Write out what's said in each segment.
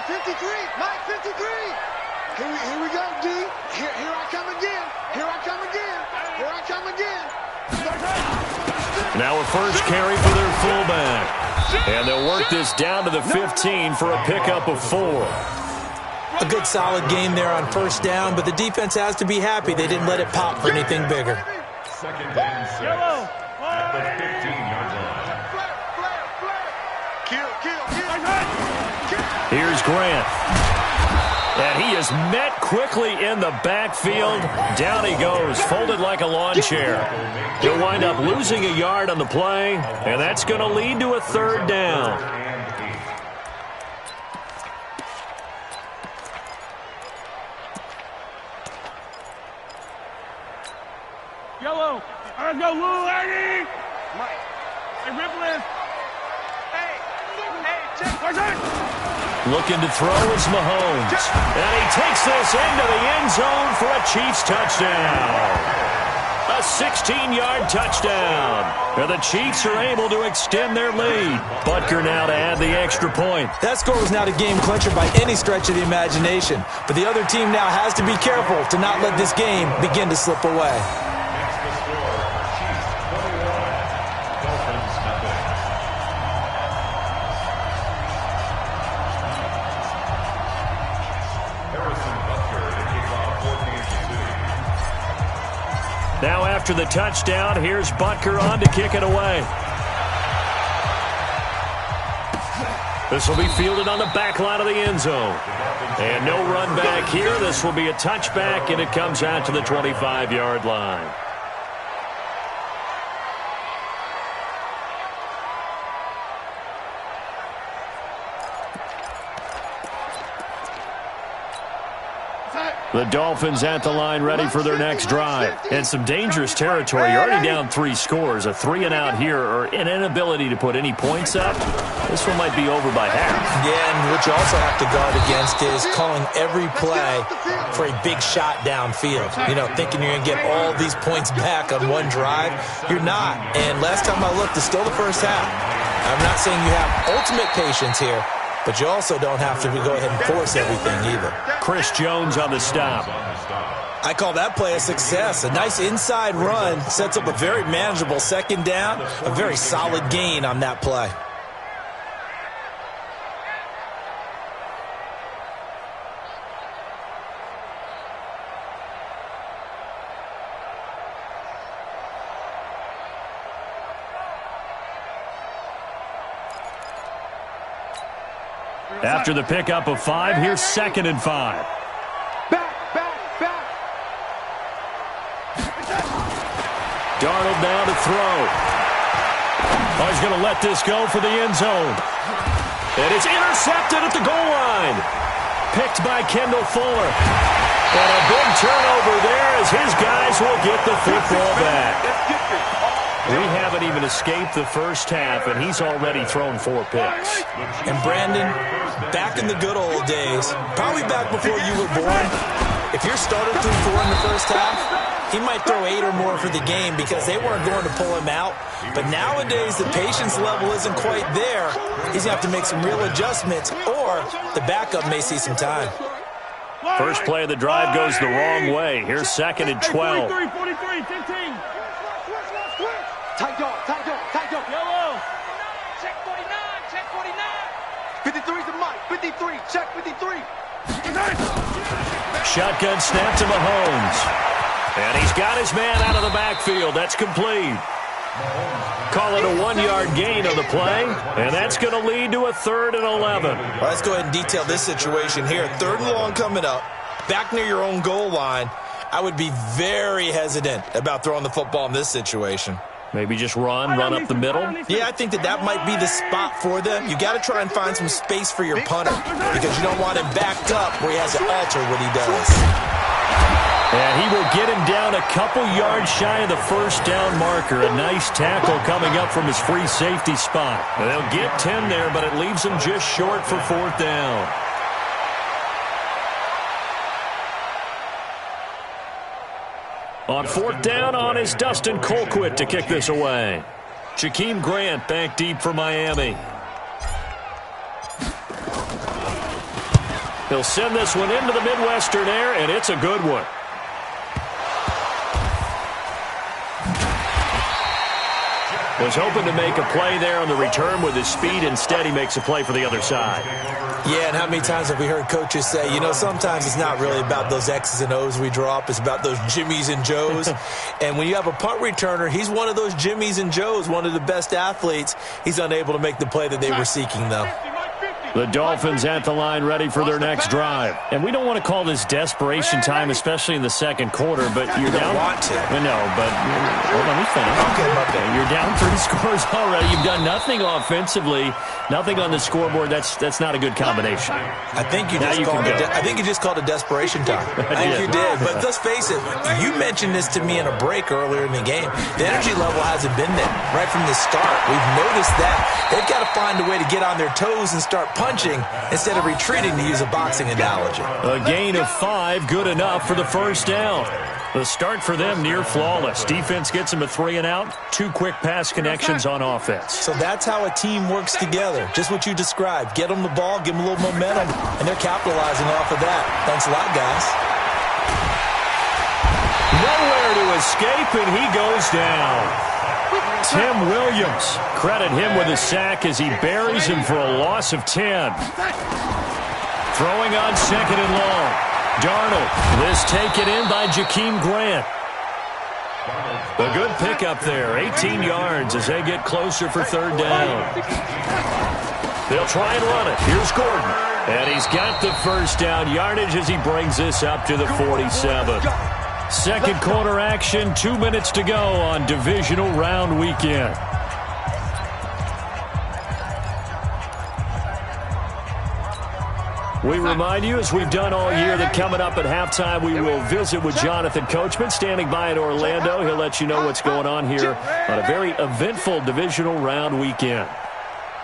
53. Mike 53. Here we go, D. Here I come again. Here I come again. Here I come again. Now a first carry for their fullback. And they'll work this down to the 15 for a pickup of 4. A good solid game there on first down, but the defense has to be happy they didn't let it pop for anything bigger. Second and 6 at the 15-yard line. Here's Grant. And he is met quickly in the backfield. Down he goes, folded like a lawn chair. He'll wind up losing a yard on the play, and that's going to lead to a third down. Yellow. Let's go, Lou, Eddie. Mike. Hey, Ripley. Hey, check. Looking to throw is Mahomes. And he takes this into the end zone for a Chiefs touchdown. A 16-yard touchdown. And the Chiefs are able to extend their lead. Butker now to add the extra point. That score was not a game clincher by any stretch of the imagination. But the other team now has to be careful to not let this game begin to slip away. Next the score, Chiefs 21, Dolphins nothing. Now after the touchdown, here's Butker on to kick it away. This will be fielded on the back line of the end zone. And no run back here. This will be a touchback, and it comes out to the 25-yard line. The Dolphins at the line ready for their next drive. And some dangerous territory. You're already down 3 scores. A 3-and-out here or an inability to put any points up. This one might be over by half. Yeah, and what you also have to guard against is calling every play for a big shot downfield. You know, thinking you're going to get all these points back on one drive. You're not. And last time I looked, it's still the first half. I'm not saying you have ultimate patience here, but you also don't have to go ahead and force everything either. Chris Jones on the stop. I call that play a success. A nice inside run sets up a very manageable second down. A very solid gain on that play. After the pickup of 5, here's 2nd and 5. Darnold now to throw. Oh, he's going to let this go for the end zone. And it's intercepted at the goal line. Picked by Kendall Fuller. And a big turnover there as his guys will get the football back. We haven't even escaped the first half, and he's already thrown 4 picks. And Brandon, back in the good old days, probably back before you were born, if your starter threw 4 in the first half, he might throw 8 or more for the game because they weren't going to pull him out. But nowadays, the patience level isn't quite there. He's going to have to make some real adjustments, or the backup may see some time. First play of the drive goes the wrong way. Here's 2nd and 12. 43, 15. Tight dog. Yellow. Check 49. 53 to Mike. 53. Check 53. Shotgun snap to Mahomes. And he's got his man out of the backfield. That's complete. Call it a 1-yard gain on the play. And that's going to lead to a 3rd and 11. Well, let's go ahead and detail this situation here. 3rd and long coming up. Back near your own goal line. I would be very hesitant about throwing the football in this situation. Maybe just run up the middle. Yeah, I think that might be the spot for them. You got to try and find some space for your punter because you don't want him backed up where he has to alter what he does. And he will get him down a couple yards shy of the first down marker. A nice tackle coming up from his free safety spot. And they'll get 10 there, but it leaves him just short for 4th down. On 4th down, on is Dustin Colquitt to kick this away. Jakeem Grant back deep for Miami. He'll send this one into the Midwestern air, and it's a good one. Was hoping to make a play there on the return with his speed. Instead, he makes a play for the other side. Yeah, and how many times have we heard coaches say, you know, sometimes it's not really about those X's and O's we drop. It's about those Jimmies and Joes. And when you have a punt returner, he's one of those Jimmies and Joes, one of the best athletes. He's unable to make the play that they were seeking, though. The Dolphins at the line ready for their next drive. And we don't want to call this desperation time, especially in the second quarter, but you're down. Want to. No, but let me finish. Okay, my bad. You're down 3 scores already. You've done nothing offensively, nothing on the scoreboard. That's not a good combination. I think you just called it desperation time. I think you did. But let's face it, you mentioned this to me in a break earlier in the game. The energy level hasn't been there right from the start. We've noticed that. They've got to find a way to get on their toes and start punching instead of retreating, to use a boxing analogy. A gain of 5, good enough for the first down. The start for them near flawless. Defense gets them a 3 and out. 2 quick pass connections on offense. So that's how a team works together. Just what you described. Get them the ball, give them a little momentum, and they're capitalizing off of that. Thanks a lot, guys. Nowhere to escape, and he goes down. Tim Williams, credit him with a sack as he buries him for a loss of 10. Throwing on 2nd and long. Darnold, this taken in by Jakeem Grant. A good pickup there, 18 yards as they get closer for 3rd down. They'll try and run it. Here's Gordon. And he's got the first down yardage as he brings this up to the 47. Second quarter action, 2 minutes to go on divisional round weekend. We remind you, as we've done all year, that coming up at halftime, we will visit with Jonathan Coachman, standing by in Orlando. He'll let you know what's going on here on a very eventful divisional round weekend.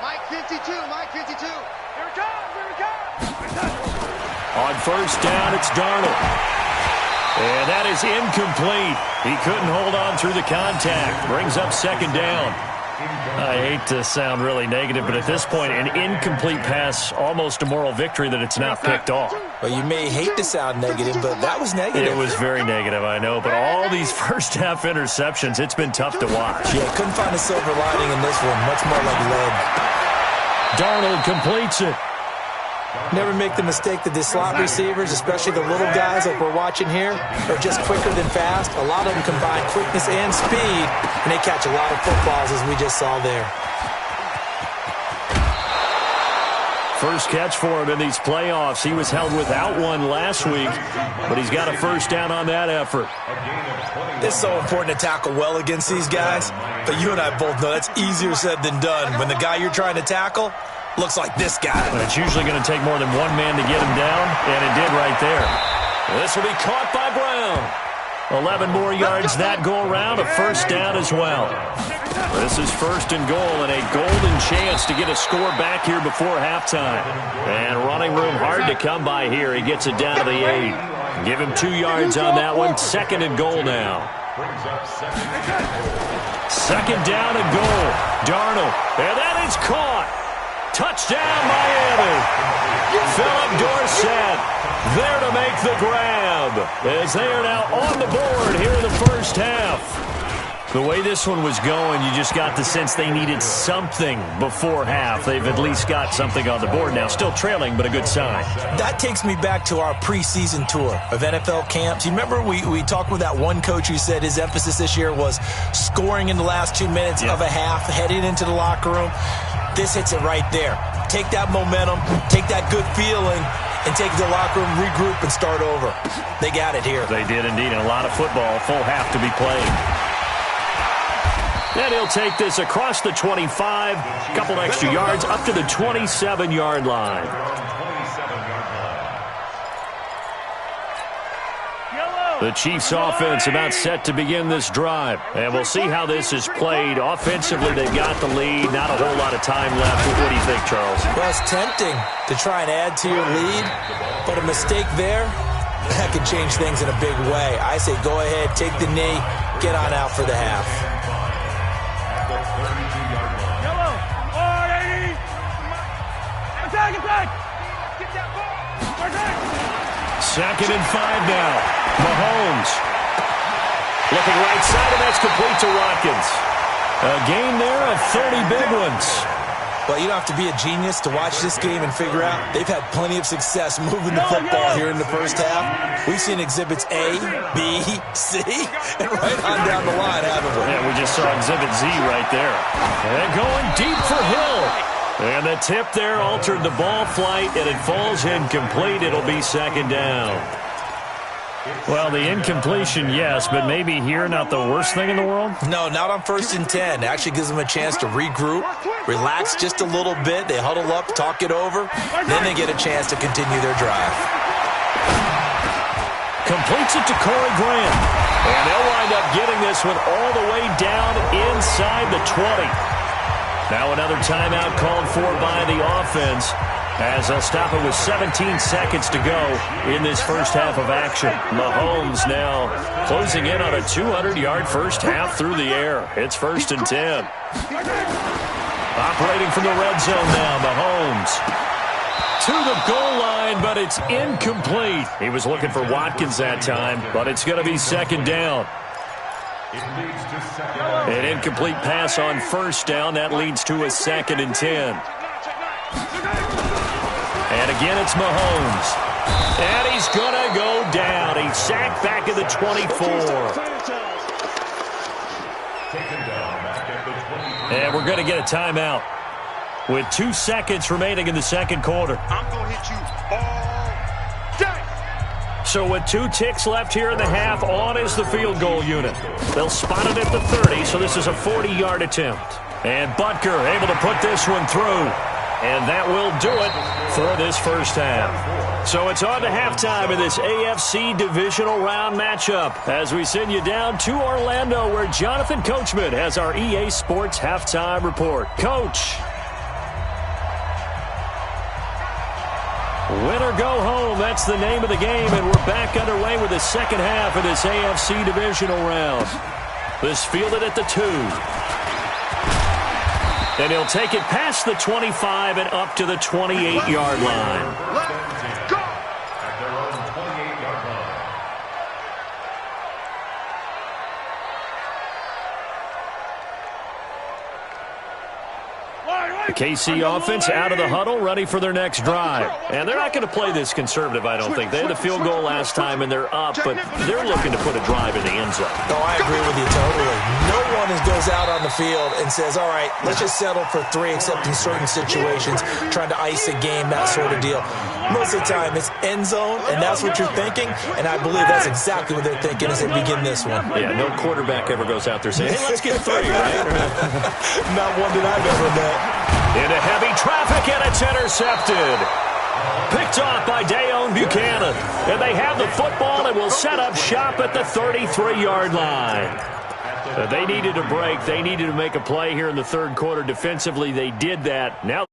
Mike 52, Mike 52. Here it comes, here it comes. On first down, it's Darnold. And that is incomplete. He couldn't hold on through the contact. Brings up 2nd down. I hate to sound really negative, but at this point, an incomplete pass, almost a moral victory that it's not picked off. Well, you may hate to sound negative, but that was negative. It was very negative, I know. But all these first-half interceptions, it's been tough to watch. Yeah, couldn't find a silver lining in this one. Much more like lead. Darnold completes it. Never make the mistake that the slot receivers, especially the little guys like we're watching here, are just quicker than fast. A lot of them combine quickness and speed, and they catch a lot of footballs, as we just saw there. First catch for him in these playoffs. He was held without one last week, but he's got a first down on that effort. It's so important to tackle well against these guys, but you and I both know that's easier said than done. When the guy you're trying to tackle looks like this guy. But it's usually going to take more than one man to get him down, and it did right there. This will be caught by Brown. 11 more yards that go around, a first down as well. This is 1st and goal, and a golden chance to get a score back here before halftime. And running room hard to come by here. He gets it down to the 8. Give him 2 yards on that one. 2nd and goal now. 2nd down and goal. Darnold, and that is caught. Touchdown, Miami. Philip Dorsett there to make the grab as they are now on the board here in the first half. The way this one was going, you just got the sense they needed something before half. They've at least got something on the board now. Still trailing, but a good sign. That takes me back to our preseason tour of NFL camps. You remember we talked with that one coach who said his emphasis this year was scoring in the last 2 minutes of a half, heading into the locker room. This hits it right there. Take that momentum, take that good feeling, and take the locker room, regroup, and start over. They got it here. They did indeed, and a lot of football, full half to be played. And he'll take this across the 25, a couple extra yards, up to the 27-yard line. The Chiefs offense about set to begin this drive. And we'll see how this is played. Offensively, they've got the lead. Not a whole lot of time left. What do you think, Charles? Well, it's tempting to try and add to your lead, but a mistake there, that could change things in a big way. I say go ahead, take the knee, get on out for the half. Attack, attack! Get that ball! 2nd and 5 now. Mahomes looking right side, and that's complete to Watkins. A gain there of 30 big ones. Well, you don't have to be a genius to watch this game and figure out they've had plenty of success moving the football here in the first half. We've seen exhibits A, B, C, and right on down the line, haven't we? Yeah, we just saw exhibit Z right there. And going deep for Hill. And the tip there altered the ball flight, and it falls incomplete. It'll be 2nd down. Well, the incompletion, yes, but maybe here not the worst thing in the world? No, not on 1st and 10. Actually gives them a chance to regroup, relax just a little bit. They huddle up, talk it over, then they get a chance to continue their drive. Completes it to Corey Graham. And they'll wind up getting this one all the way down inside the 20. Now another timeout called for by the offense, as they'll stop it with 17 seconds to go in this first half of action. Mahomes now closing in on a 200-yard first half through the air. It's 1st and 10. Operating from the red zone now, Mahomes to the goal line, but it's incomplete. He was looking for Watkins that time, but it's going to be 2nd down. An incomplete pass on 1st down. That leads to a 2nd and 10. And again, it's Mahomes. And he's going to go down. He's sacked back at the 24. And we're going to get a timeout with 2 seconds remaining in the 2nd quarter. I'm going to hit you all day. So with 2 ticks left here in the half, on is the field goal unit. They'll spot it at the 30, so this is a 40-yard attempt. And Butker able to put this one through. And that will do it for this first half. So it's on to halftime in this AFC divisional round matchup as we send you down to Orlando, where Jonathan Coachman has our EA Sports halftime report. Coach. Win or go home, that's the name of the game, and we're back underway with the second half of this AFC divisional round. This fielded at the 2. And he'll take it past the 25 and up to the 28-yard line. Let's go! At their own 28-yard line. The KC offense out of the huddle, ready for their next drive. And they're not going to play this conservative, I don't think. They had the field goal last time, and they're up, but they're looking to put a drive in the end zone. Oh, I agree with you totally. No one goes out on the field and says, all right, let's just settle for 3, except in certain situations, trying to ice a game, that sort of deal. Most of the time, it's end zone, and that's what you're thinking, and I believe that's exactly what they're thinking as they begin this one. Yeah, no quarterback ever goes out there saying, hey, let's get 3, right? Not one that I've ever met. Into heavy traffic, and it's intercepted. Picked off by Dayon Buchanan. And they have the football and will set up shop at the 33-yard line. They needed a break. They needed to make a play here in the 3rd quarter. Defensively, they did that. Now